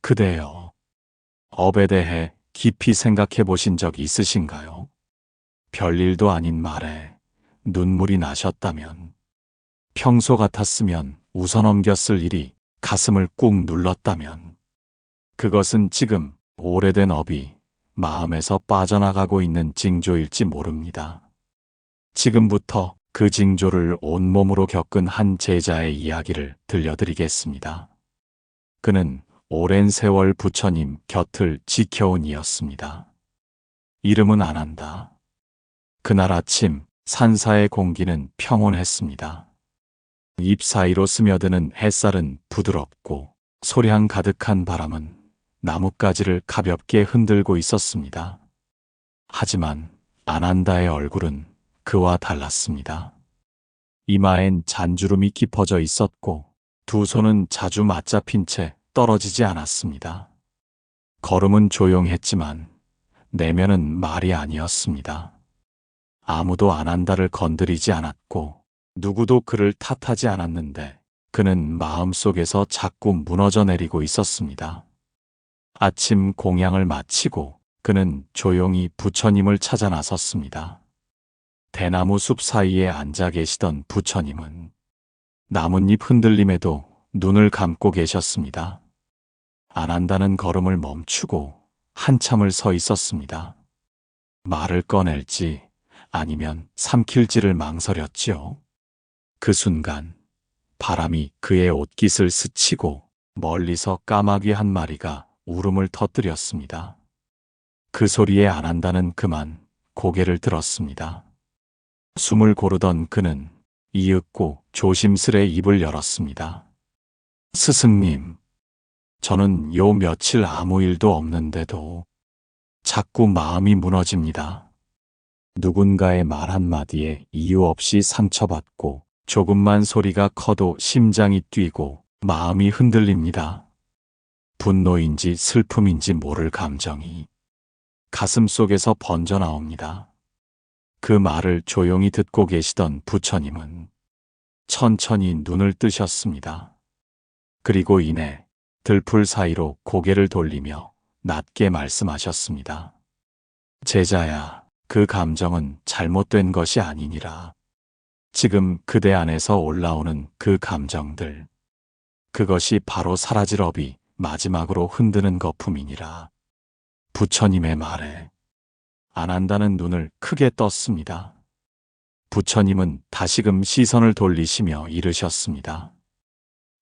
그대여, 업에 대해 깊이 생각해 보신 적 있으신가요? 별일도 아닌 말에 눈물이 나셨다면, 평소 같았으면 웃어넘겼을 일이 가슴을 꾹 눌렀다면, 그것은 지금 오래된 업이 마음에서 빠져나가고 있는 징조일지 모릅니다. 지금부터 그 징조를 온몸으로 겪은 한 제자의 이야기를 들려드리겠습니다. 그는 오랜 세월 부처님 곁을 지켜온 이였습니다. 이름은 안한다. 그날 아침 산사의 공기는 평온했습니다. 잎 사이로 스며드는 햇살은 부드럽고 소량 가득한 바람은 나뭇가지를 가볍게 흔들고 있었습니다. 하지만 안한다의 얼굴은 그와 달랐습니다. 이마엔 잔주름이 깊어져 있었고 두 손은 자주 맞잡힌 채 떨어지지 않았습니다. 걸음은 조용했지만 내면은 말이 아니었습니다. 아무도 안한다를 건드리지 않았고 누구도 그를 탓하지 않았는데 그는 마음속에서 자꾸 무너져 내리고 있었습니다. 아침 공양을 마치고 그는 조용히 부처님을 찾아 나섰습니다. 대나무 숲 사이에 앉아 계시던 부처님은 나뭇잎 흔들림에도 눈을 감고 계셨습니다. 안한다는 걸음을 멈추고 한참을 서 있었습니다. 말을 꺼낼지 아니면 삼킬지를 망설였지요. 그 순간 바람이 그의 옷깃을 스치고 멀리서 까마귀 한 마리가 울음을 터뜨렸습니다. 그 소리에 안한다는 그만 고개를 들었습니다. 숨을 고르던 그는 이윽고 조심스레 입을 열었습니다. 스승님, 저는 요 며칠 아무 일도 없는데도 자꾸 마음이 무너집니다. 누군가의 말 한마디에 이유 없이 상처받고 조금만 소리가 커도 심장이 뛰고 마음이 흔들립니다. 분노인지 슬픔인지 모를 감정이 가슴 속에서 번져 나옵니다. 그 말을 조용히 듣고 계시던 부처님은 천천히 눈을 뜨셨습니다. 그리고 이내 들풀 사이로 고개를 돌리며 낮게 말씀하셨습니다. 제자야, 그 감정은 잘못된 것이 아니니라. 지금 그대 안에서 올라오는 그 감정들, 그것이 바로 사라질 업이 마지막으로 흔드는 거품이니라. 부처님의 말에 안한다는 눈을 크게 떴습니다. 부처님은 다시금 시선을 돌리시며 이르셨습니다.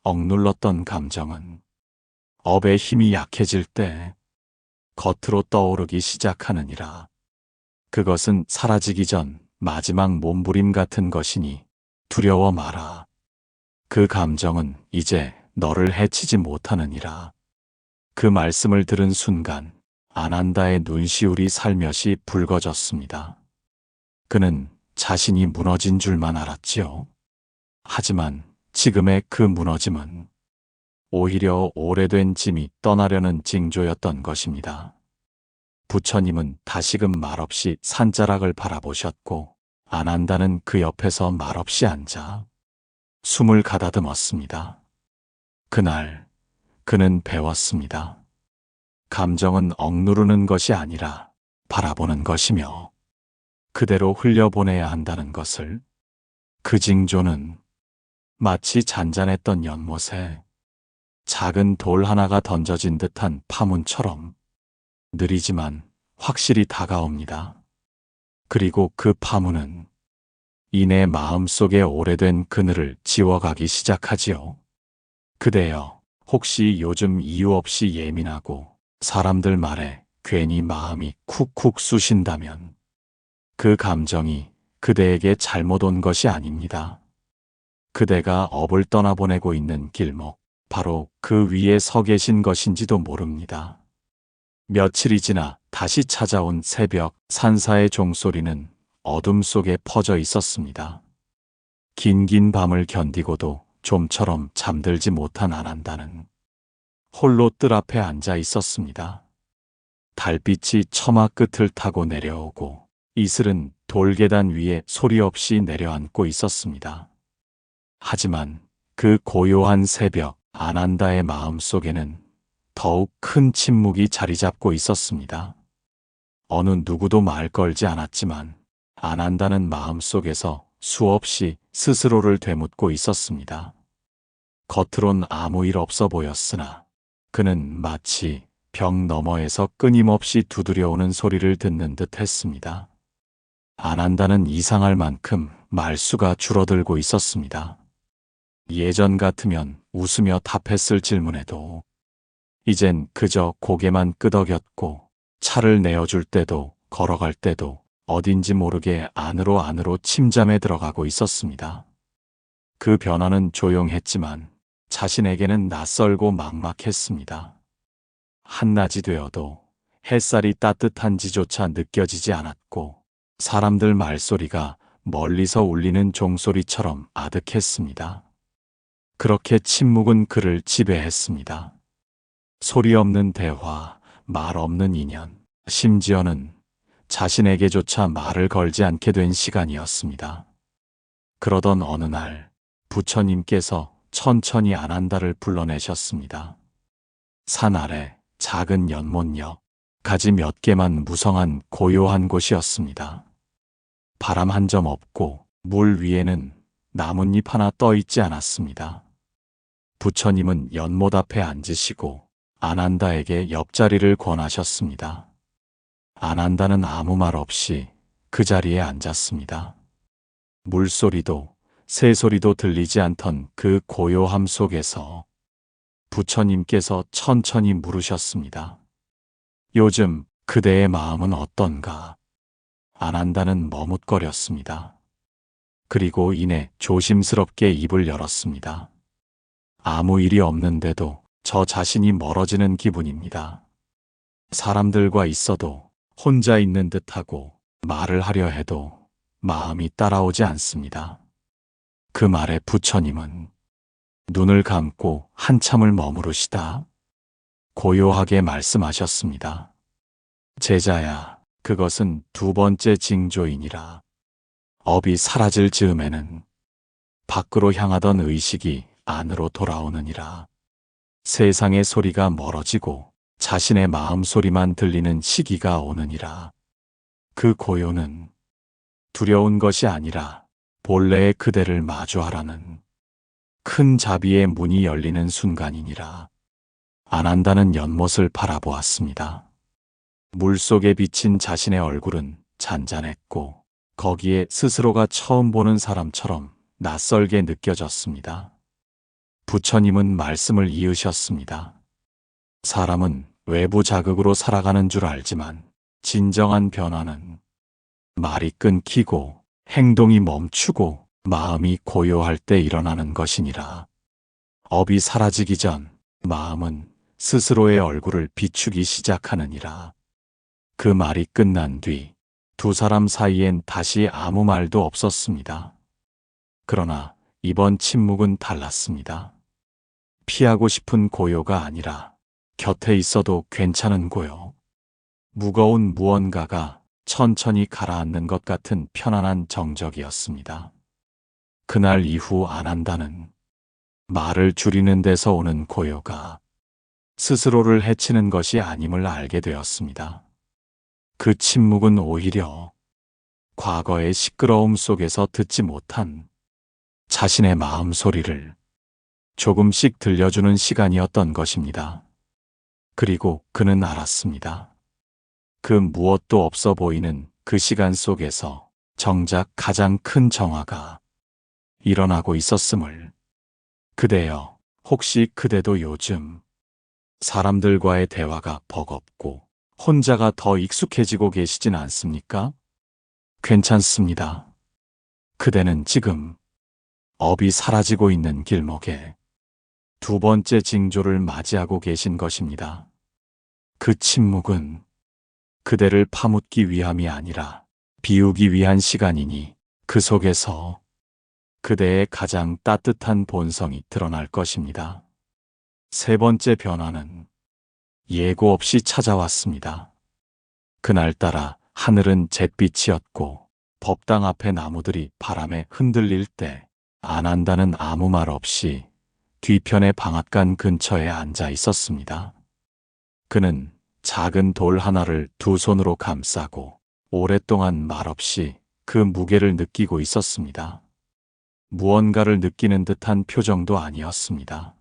억눌렀던 감정은 업의 힘이 약해질 때 겉으로 떠오르기 시작하느니라. 그것은 사라지기 전 마지막 몸부림 같은 것이니 두려워 마라. 그 감정은 이제 너를 해치지 못하느니라. 그 말씀을 들은 순간 안한다의 눈시울이 살며시 붉어졌습니다. 그는 자신이 무너진 줄만 알았지요. 하지만 지금의 그 무너짐은 오히려 오래된 짐이 떠나려는 징조였던 것입니다. 부처님은 다시금 말없이 산자락을 바라보셨고 안한다는 그 옆에서 말없이 앉아 숨을 가다듬었습니다. 그날 그는 배웠습니다. 감정은 억누르는 것이 아니라 바라보는 것이며 그대로 흘려보내야 한다는 것을. 그 징조는 마치 잔잔했던 연못에 작은 돌 하나가 던져진 듯한 파문처럼 느리지만 확실히 다가옵니다. 그리고 그 파문은 이내 마음속에 오래된 그늘을 지워가기 시작하지요. 그대여, 혹시 요즘 이유 없이 예민하고 사람들 말에 괜히 마음이 쿡쿡 쑤신다면 그 감정이 그대에게 잘못 온 것이 아닙니다. 그대가 업을 떠나보내고 있는 길목, 바로 그 위에 서 계신 것인지도 모릅니다. 며칠이 지나 다시 찾아온 새벽, 산사의 종소리는 어둠 속에 퍼져 있었습니다. 긴긴 밤을 견디고도 좀처럼 잠들지 못한 안한다는 홀로 뜰 앞에 앉아 있었습니다. 달빛이 처마 끝을 타고 내려오고 이슬은 돌계단 위에 소리 없이 내려앉고 있었습니다. 하지만 그 고요한 새벽, 안한다의 마음 속에는 더욱 큰 침묵이 자리 잡고 있었습니다. 어느 누구도 말 걸지 않았지만 안 한다는 마음속에서 수없이 스스로를 되묻고 있었습니다. 겉으론 아무 일 없어 보였으나 그는 마치 벽 너머에서 끊임없이 두드려오는 소리를 듣는 듯 했습니다. 안 한다는 이상할 만큼 말수가 줄어들고 있었습니다. 예전 같으면 웃으며 답했을 질문에도 이젠 그저 고개만 끄덕였고 차를 내어줄 때도 걸어갈 때도 어딘지 모르게 안으로 침잠에 들어가고 있었습니다. 그 변화는 조용했지만 자신에게는 낯설고 막막했습니다. 한낮이 되어도 햇살이 따뜻한지조차 느껴지지 않았고 사람들 말소리가 멀리서 울리는 종소리처럼 아득했습니다. 그렇게 침묵은 그를 지배했습니다. 소리 없는 대화, 말 없는 인연, 심지어는 자신에게조차 말을 걸지 않게 된 시간이었습니다. 그러던 어느 날 부처님께서 천천히 안 한다를 불러내셨습니다. 산 아래 작은 연못역, 가지 몇 개만 무성한 고요한 곳이었습니다. 바람 한 점 없고 물 위에는 나뭇잎 하나 떠 있지 않았습니다. 부처님은 연못 앞에 앉으시고 안한다에게 옆자리를 권하셨습니다. 안한다는 아무 말 없이 그 자리에 앉았습니다. 물소리도 새소리도 들리지 않던 그 고요함 속에서 부처님께서 천천히 물으셨습니다. 요즘 그대의 마음은 어떤가? 안한다는 머뭇거렸습니다. 그리고 이내 조심스럽게 입을 열었습니다. 아무 일이 없는데도 저 자신이 멀어지는 기분입니다. 사람들과 있어도 혼자 있는 듯하고 말을 하려 해도 마음이 따라오지 않습니다. 그 말에 부처님은 눈을 감고 한참을 머무르시다 고요하게 말씀하셨습니다. 제자야, 그것은 두 번째 징조이니라. 업이 사라질 즈음에는 밖으로 향하던 의식이 안으로 돌아오느니라. 세상의 소리가 멀어지고 자신의 마음 소리만 들리는 시기가 오느니라. 그 고요는 두려운 것이 아니라 본래의 그대를 마주하라는 큰 자비의 문이 열리는 순간이니라. 안한다는 연못을 바라보았습니다. 물속에 비친 자신의 얼굴은 잔잔했고 거기에 스스로가 처음 보는 사람처럼 낯설게 느껴졌습니다. 부처님은 말씀을 이으셨습니다. 사람은 외부 자극으로 살아가는 줄 알지만 진정한 변화는 말이 끊기고 행동이 멈추고 마음이 고요할 때 일어나는 것이니라. 업이 사라지기 전 마음은 스스로의 얼굴을 비추기 시작하느니라. 그 말이 끝난 뒤 두 사람 사이엔 다시 아무 말도 없었습니다. 그러나 이번 침묵은 달랐습니다. 피하고 싶은 고요가 아니라 곁에 있어도 괜찮은 고요. 무거운 무언가가 천천히 가라앉는 것 같은 편안한 정적이었습니다. 그날 이후 안한다는 말을 줄이는 데서 오는 고요가 스스로를 해치는 것이 아님을 알게 되었습니다. 그 침묵은 오히려 과거의 시끄러움 속에서 듣지 못한 자신의 마음 소리를 조금씩 들려주는 시간이었던 것입니다. 그리고 그는 알았습니다. 그 무엇도 없어 보이는 그 시간 속에서 정작 가장 큰 정화가 일어나고 있었음을. 그대여, 혹시 그대도 요즘 사람들과의 대화가 버겁고 혼자가 더 익숙해지고 계시진 않습니까? 괜찮습니다. 그대는 지금 업이 사라지고 있는 길목에 두 번째 징조를 맞이하고 계신 것입니다. 그 침묵은 그대를 파묻기 위함이 아니라 비우기 위한 시간이니 그 속에서 그대의 가장 따뜻한 본성이 드러날 것입니다. 세 번째 변화는 예고 없이 찾아왔습니다. 그날따라 하늘은 잿빛이었고 법당 앞에 나무들이 바람에 흔들릴 때 안한다는 아무 말 없이 뒤편의 방앗간 근처에 앉아 있었습니다. 그는 작은 돌 하나를 두 손으로 감싸고 오랫동안 말없이 그 무게를 느끼고 있었습니다. 무언가를 느끼는 듯한 표정도 아니었습니다.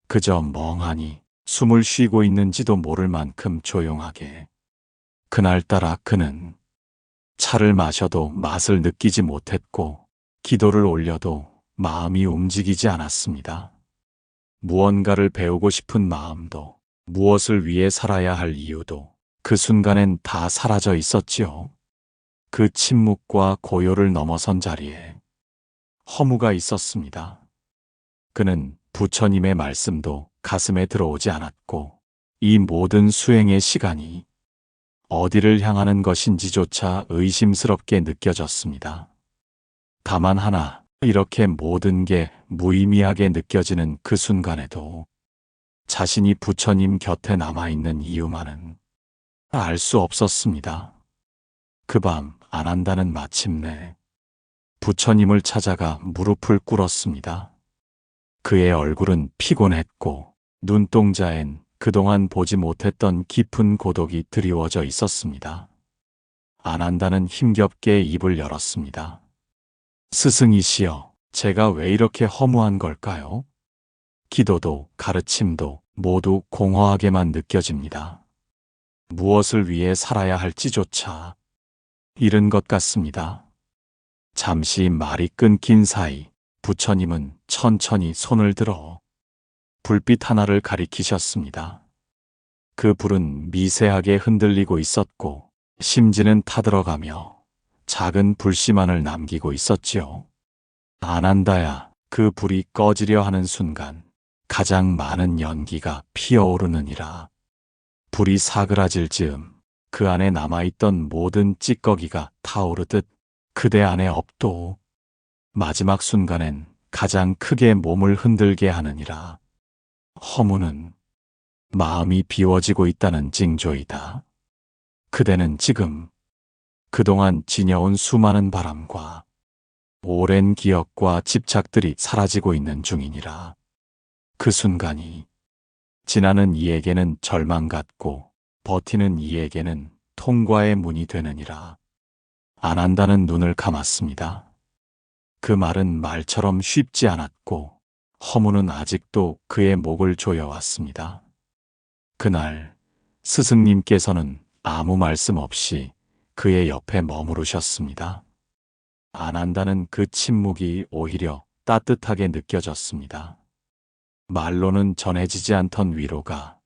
그저 멍하니 숨을 쉬고 있는지도 모를 만큼 조용하게. 그날따라 그는 차를 마셔도 맛을 느끼지 못했고 기도를 올려도 마음이 움직이지 않았습니다. 무언가를 배우고 싶은 마음도 무엇을 위해 살아야 할 이유도 그 순간엔 다 사라져 있었지요. 그 침묵과 고요를 넘어선 자리에 허무가 있었습니다. 그는 부처님의 말씀도 가슴에 들어오지 않았고 이 모든 수행의 시간이 어디를 향하는 것인지조차 의심스럽게 느껴졌습니다. 다만 하나, 이렇게 모든 게 무의미하게 느껴지는 그 순간에도 자신이 부처님 곁에 남아있는 이유만은 알 수 없었습니다. 그 밤 아난다는 마침내 부처님을 찾아가 무릎을 꿇었습니다. 그의 얼굴은 피곤했고 눈동자엔 그동안 보지 못했던 깊은 고독이 드리워져 있었습니다. 아난다는 힘겹게 입을 열었습니다. 스승이시여, 제가 왜 이렇게 허무한 걸까요? 기도도 가르침도 모두 공허하게만 느껴집니다. 무엇을 위해 살아야 할지조차 잃은 것 같습니다. 잠시 말이 끊긴 사이 부처님은 천천히 손을 들어 불빛 하나를 가리키셨습니다. 그 불은 미세하게 흔들리고 있었고 심지는 타들어가며 작은 불씨만을 남기고 있었지요. 아난다야, 그 불이 꺼지려 하는 순간 가장 많은 연기가 피어오르느니라. 불이 사그라질 즈음 그 안에 남아있던 모든 찌꺼기가 타오르듯 그대 안에 업도 마지막 순간엔 가장 크게 몸을 흔들게 하느니라. 허무는 마음이 비워지고 있다는 징조이다. 그대는 지금 그동안 지녀온 수많은 바람과 오랜 기억과 집착들이 사라지고 있는 중이니라. 그 순간이 지나는 이에게는 절망 같고 버티는 이에게는 통과의 문이 되느니라. 아난다는 눈을 감았습니다. 그 말은 말처럼 쉽지 않았고 허무는 아직도 그의 목을 조여왔습니다. 그날 스승님께서는 아무 말씀 없이 그의 옆에 머무르셨습니다. 아난다는 그 침묵이 오히려 따뜻하게 느껴졌습니다. 말로는 전해지지 않던 위로가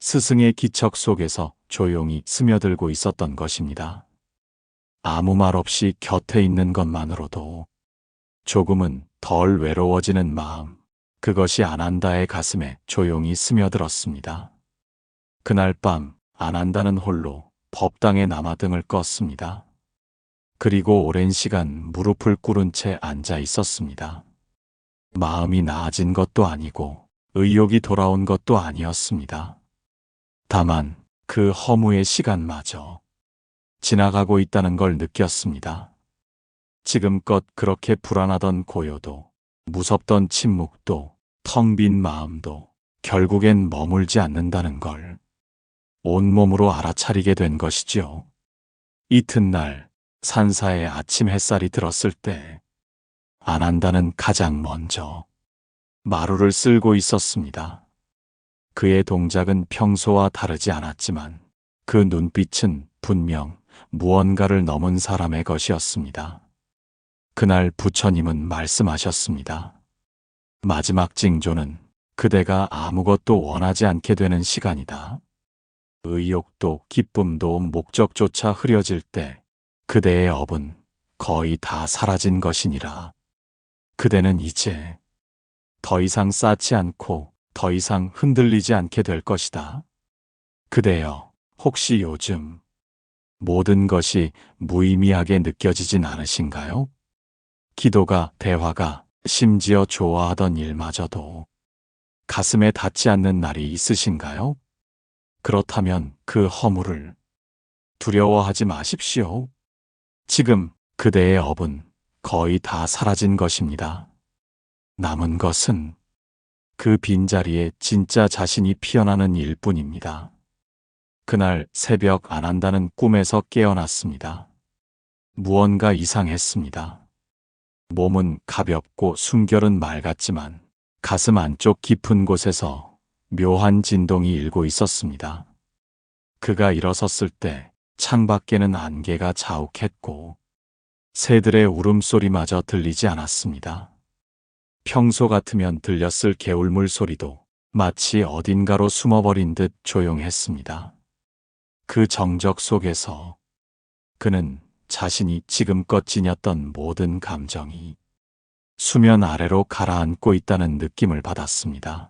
스승의 기척 속에서 조용히 스며들고 있었던 것입니다. 아무 말 없이 곁에 있는 것만으로도 조금은 덜 외로워지는 마음, 그것이 아난다의 가슴에 조용히 스며들었습니다. 그날 밤 아난다는 홀로 법당에 남아 등을 껐습니다. 그리고 오랜 시간 무릎을 꿇은 채 앉아 있었습니다. 마음이 나아진 것도 아니고 의욕이 돌아온 것도 아니었습니다. 다만 그 허무의 시간마저 지나가고 있다는 걸 느꼈습니다. 지금껏 그렇게 불안하던 고요도, 무섭던 침묵도, 텅 빈 마음도 결국엔 머물지 않는다는 걸 온몸으로 알아차리게 된 것이지요. 이튿날 산사의 아침 햇살이 들었을 때 아난다는 가장 먼저 마루를 쓸고 있었습니다. 그의 동작은 평소와 다르지 않았지만 그 눈빛은 분명 무언가를 넘은 사람의 것이었습니다. 그날 부처님은 말씀하셨습니다. 마지막 징조는 그대가 아무것도 원하지 않게 되는 시간이다. 의욕도 기쁨도 목적조차 흐려질 때 그대의 업은 거의 다 사라진 것이니라. 그대는 이제 더 이상 쌓지 않고 더 이상 흔들리지 않게 될 것이다. 그대여, 혹시 요즘 모든 것이 무의미하게 느껴지진 않으신가요? 기도가, 대화가, 심지어 좋아하던 일마저도 가슴에 닿지 않는 날이 있으신가요? 그렇다면 그 허물을 두려워하지 마십시오. 지금 그대의 업은 거의 다 사라진 것입니다. 남은 것은 그 빈자리에 진짜 자신이 피어나는 일뿐입니다. 그날 새벽 안 한다는 꿈에서 깨어났습니다. 무언가 이상했습니다. 몸은 가볍고 숨결은 맑았지만 가슴 안쪽 깊은 곳에서 묘한 진동이 일고 있었습니다. 그가 일어섰을 때 창밖에는 안개가 자욱했고 새들의 울음소리마저 들리지 않았습니다. 평소 같으면 들렸을 개울물 소리도 마치 어딘가로 숨어버린 듯 조용했습니다. 그 정적 속에서 그는 자신이 지금껏 지녔던 모든 감정이 수면 아래로 가라앉고 있다는 느낌을 받았습니다.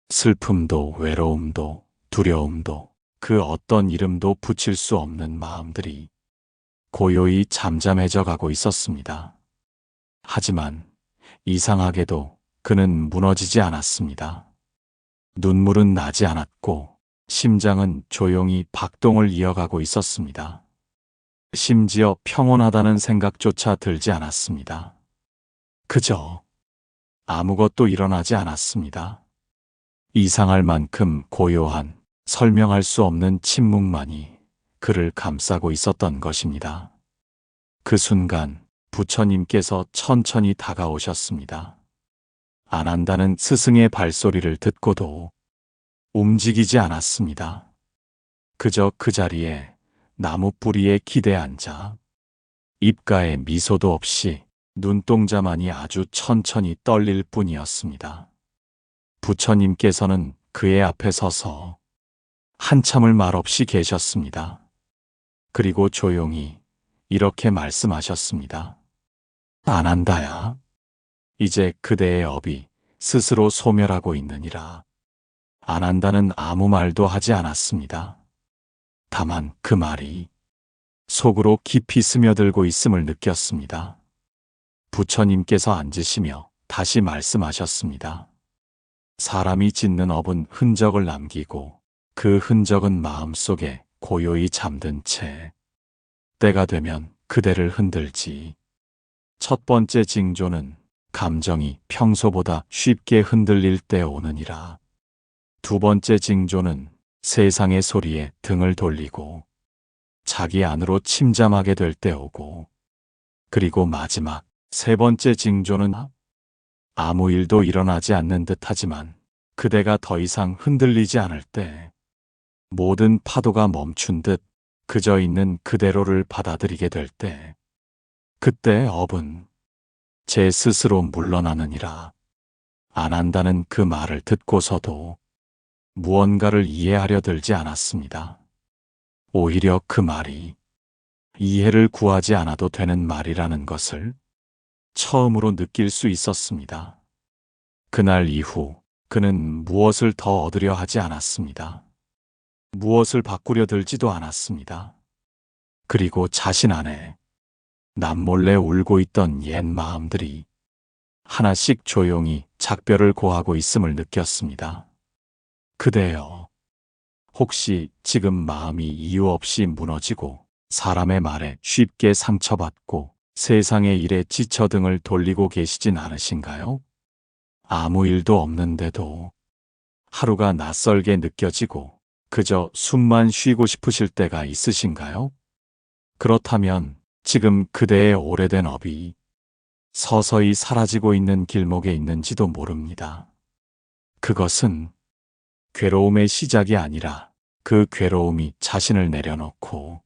슬픔도 외로움도 두려움도 그 어떤 이름도 붙일 수 없는 마음들이 고요히 잠잠해져 가고 있었습니다. 하지만 이상하게도 그는 무너지지 않았습니다. 눈물은 나지 않았고 심장은 조용히 박동을 이어가고 있었습니다. 심지어 평온하다는 생각조차 들지 않았습니다. 그저 아무것도 일어나지 않았습니다. 이상할 만큼 고요한 설명할 수 없는 침묵만이 그를 감싸고 있었던 것입니다. 그 순간 부처님께서 천천히 다가오셨습니다. 안 한다는 스승의 발소리를 듣고도 움직이지 않았습니다. 그저 그 자리에 나무 뿌리에 기대 앉아 입가에 미소도 없이 눈동자만이 아주 천천히 떨릴 뿐이었습니다. 부처님께서는 그의 앞에 서서 한참을 말없이 계셨습니다. 그리고 조용히 이렇게 말씀하셨습니다. 안 한다야. 이제 그대의 업이 스스로 소멸하고 있느니라. 안 한다는 아무 말도 하지 않았습니다. 다만 그 말이 속으로 깊이 스며들고 있음을 느꼈습니다. 부처님께서 앉으시며 다시 말씀하셨습니다. 사람이 짓는 업은 흔적을 남기고 그 흔적은 마음속에 고요히 잠든 채 때가 되면 그대를 흔들지. 첫 번째 징조는 감정이 평소보다 쉽게 흔들릴 때 오느니라. 두 번째 징조는 세상의 소리에 등을 돌리고 자기 안으로 침잠하게 될 때 오고, 그리고 마지막 세 번째 징조는 아무 일도 일어나지 않는 듯하지만 그대가 더 이상 흔들리지 않을 때, 모든 파도가 멈춘 듯 그저 있는 그대로를 받아들이게 될 때, 그때 업은 제 스스로 물러나느니라. 안 한다는 그 말을 듣고서도 무언가를 이해하려 들지 않았습니다. 오히려 그 말이 이해를 구하지 않아도 되는 말이라는 것을 처음으로 느낄 수 있었습니다. 그날 이후 그는 무엇을 더 얻으려 하지 않았습니다. 무엇을 바꾸려 들지도 않았습니다. 그리고 자신 안에 남몰래 울고 있던 옛 마음들이 하나씩 조용히 작별을 고하고 있음을 느꼈습니다. 그대여, 혹시 지금 마음이 이유 없이 무너지고 사람의 말에 쉽게 상처받고 세상의 일에 지쳐 등을 돌리고 계시진 않으신가요? 아무 일도 없는데도 하루가 낯설게 느껴지고 그저 숨만 쉬고 싶으실 때가 있으신가요? 그렇다면 지금 그대의 오래된 업이 서서히 사라지고 있는 길목에 있는지도 모릅니다. 그것은 괴로움의 시작이 아니라 그 괴로움이 자신을 내려놓고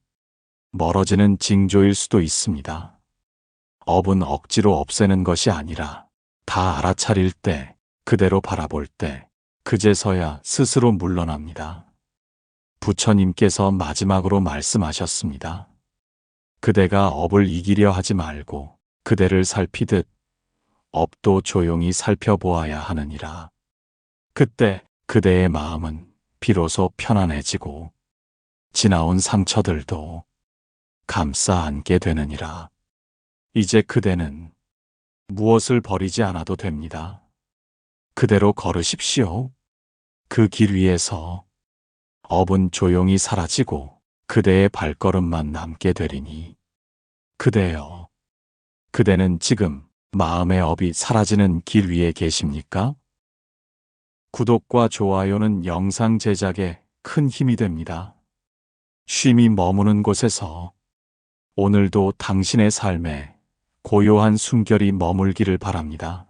멀어지는 징조일 수도 있습니다. 업은 억지로 없애는 것이 아니라 다 알아차릴 때, 그대로 바라볼 때, 그제서야 스스로 물러납니다. 부처님께서 마지막으로 말씀하셨습니다. 그대가 업을 이기려 하지 말고 그대를 살피듯 업도 조용히 살펴보아야 하느니라. 그때 그대의 마음은 비로소 편안해지고 지나온 상처들도 감싸 안게 되느니라. 이제 그대는 무엇을 버리지 않아도 됩니다. 그대로 걸으십시오. 그 길 위에서 업은 조용히 사라지고 그대의 발걸음만 남게 되리니. 그대여, 그대는 지금 마음의 업이 사라지는 길 위에 계십니까? 구독과 좋아요는 영상 제작에 큰 힘이 됩니다. 쉼이 머무는 곳에서 오늘도 당신의 삶에 고요한 숨결이 머물기를 바랍니다.